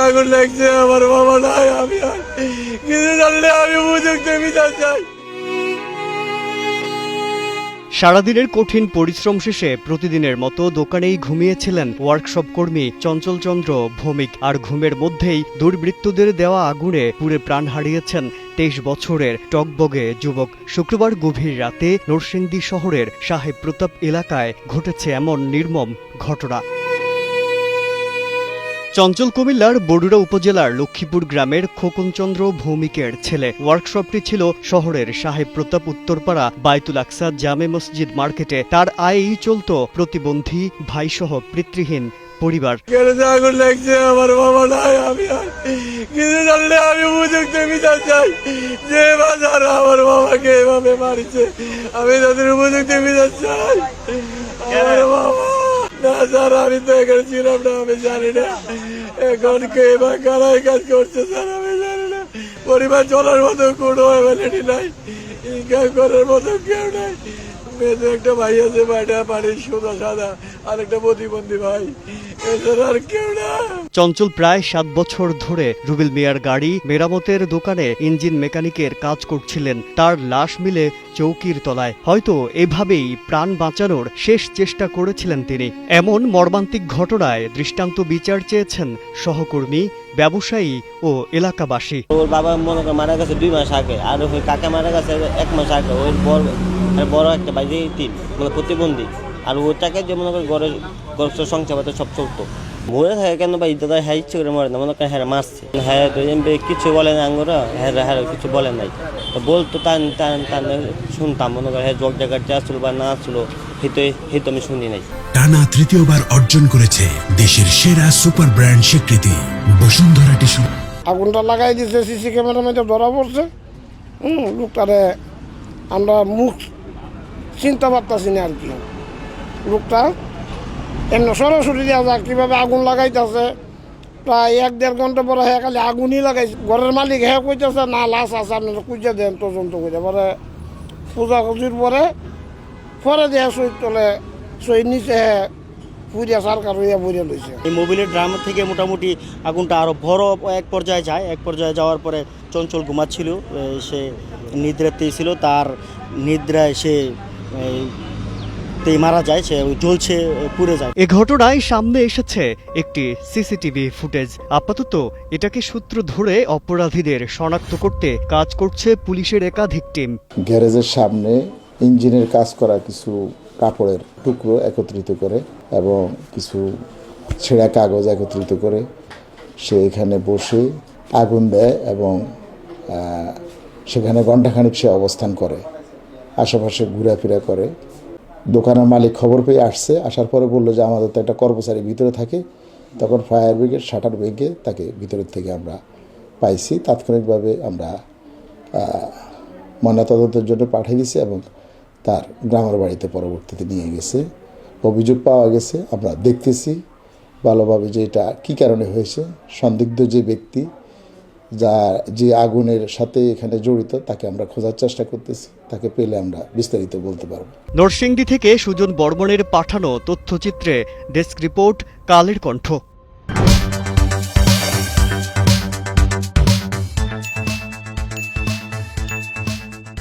আগুন লাগছে, আমার বাবা নাই, আমি কিছু জানলে আমি উপযুক্ত বিচার চাই। সারাদিনের কঠিন পরিশ্রম শেষে প্রতিদিনের মতো দোকানেই ঘুমিয়েছিলেন ওয়ার্কশপ কর্মী চঞ্চল চন্দ্র ভৌমিক। আর ঘুমের মধ্যেই দুর্বৃত্তদের দেওয়া আগুনে পুড়ে প্রাণ হারিয়েছেন 23 বছরের টকবগে যুবক। শুক্রবার গভীর রাতে নরসিংদী শহরের সাহেব প্রতাপ এলাকায় ঘটেছে এমন নির্মম ঘটনা। চঞ্চল কুমিল্লার বরুড়া উপজেলার লক্ষ্মীপুর গ্রামের খোকনচন্দ্র ভৌমিকের ছেলে। ওয়ার্কশপটি ছিল শহরের সাহেব প্রতাপ উত্তরপাড়া বায়তুল আকসা জামে মসজিদ মার্কেটে। তার আয়েই চলত প্রতিবন্ধী ভাইসহ পিতৃহীন পরিবার। আগুন লাগছে, আমার বাবা নাই, আমি কিছু জানলে আমি উপযুক্ত বিচার চাই। যে বাজার আমার বাবাকে এভাবে মারিছে, আমি তাদের উপযুক্ত বিচার চাই। আমার বাবা না স্যার, আমি তো এখানে ছিলাম না, আমি জানি না এখন কে বা কারাই কাজ করছে স্যার, আমি জানি না। পরিবার চলার মতো কোনো অ্যাবিলিটি নাই, ইনকাম করার মতো কেউ নাই। মেয়েদের একটা ভাই আছে, ভাইটা পানির সোজা সাদা, আর একটা প্রতিবন্ধী ভাই, এছাড়া আর কেউ না। চঞ্চল প্রায় 7 বছর ধরে রুবেল মিয়ার গাড়ি মেরামতের দোকানে ইঞ্জিন মেকানিকের কাজ করছিলেন। তার লাশ মিলে চৌকির তলায়। হয়তো এভাবেই প্রাণ বাঁচানোর শেষ চেষ্টা করেছিলেন তিনি। এমন মর্মান্তিক ঘটনায় দৃষ্টান্ত বিচার চেয়েছেন সহকর্মী, ব্যবসায়ী ও এলাকাবাসী। ওর বাবা মনে করে মারা গেছে 2 মাস আগে, আর ওই কাকা মারা গেছে 1 মাস আগে। ওই বড় একটা ভাই 3 মানে প্রতিবন্ধী, আর ওই টাকায় যে মনে করে ঘরের সংসার পাতে সব চলতো। মরে থাকে কেন ভাই, দাদা হ্যাঁ ইচ্ছে করে মরে না, মনে করেন হ্যাঁ মারছে, হ্যাঁ কিছু বলে না আঙ্গুরা, হ্যাঁ হ্যাঁ কিছু বলে নাই। তো বলতো টান শুনতাম, মনে করে হ্যাঁ জগ জায়গাতে আসলো বা না আসলো, হেতো আমি শুনি নাই। টানা তৃতীয়বার অর্জন করেছে দেশের সেরা সুপার ব্র্যান্ড স্বীকৃতি বসুন্ধরা টিস্যু। আগুনটা লাগাই দিয়েছে, সিসি ক্যামেরার মধ্যে ধরা পড়ছে। লোকটারে আমরা মুখ চিনতে পারতাছি না আর কি। লোকটা এমনি সরাসরি দেওয়া যাক কীভাবে আগুন লাগাইতেছে। প্রায় 1-1.5 ঘন্টা পরে হ্যাঁ খালি আগুনই লাগাইছে। ঘরের মালিক হ্যাঁ কইতেছে না লাশ আছে, আপনারা খুঁজে দেন তদন্ত করে। পরে খোঁজাখুঁজির পরে দেয়া শহীদ তোলে, শহীদ নিচে হ্যাঁ পুড়িয়া সরকার হইয়া পুড়িয়া লইছে। এই মোবিলের ড্রাম থেকে মোটামুটি আগুনটা আরও বড় এক পর্যায়ে যায়। এক পর্যায়ে যাওয়ার পরে চঞ্চল ঘুমাচ্ছিল, সে নিদ্রাতেই ছিল। তার নিদ্রায় সে মারা যায়, সে জ্বলছে, পুড়ে যায়। এ ঘটনায় সামনে এসেছে একটি সিসিটিভি ফুটেজ। আপাতত এটাকে সূত্র ধরে অপরাধীদের শনাক্ত করতে কাজ করছে পুলিশের একাধিক টিম। গ্যারেজের সামনে ইঞ্জিনের কাজ করা কিছু কাপড়ের টুকরো একত্রিত করে এবং কিছু ছেঁড়া কাগজ একত্রিত করে সে এখানে বসে আগুন দেয় এবং সেখানে ঘণ্টাখানিক সে অবস্থান করে, আশেপাশে ঘোরাফেরা করে। দোকানের মালিক খবর পেয়ে আসছে, আসার পরে বললো যে আমাদের তো একটা কর্মচারী ভিতরে থাকে। তখন ফায়ার ব্রিগেড শাটার ভেঙে তাকে ভিতরের থেকে আমরা পাইছি। তাৎক্ষণিকভাবে আমরা ময়নাতদন্তের জন্য পাঠিয়ে দিয়েছি এবং তার গ্রামের বাড়িতে পরবর্তীতে নিয়ে গেছে। অভিযোগ পাওয়া গেছে, আমরা দেখতেছি ভালোভাবে যে এটা কী কারণে হয়েছে। সন্দিগ্ধ যে ব্যক্তি যে আগুনের সাথে এখানে জড়িত তাকে আমরা খোঁজার চেষ্টা করতেছি। তাকে পেলে আমরা বিস্তারিত বলতে পারব। নরসিংদী থেকে সুজন বর্মনের পাঠানো তথ্যচিত্রে ডেস্ক রিপোর্ট, কালের কণ্ঠ।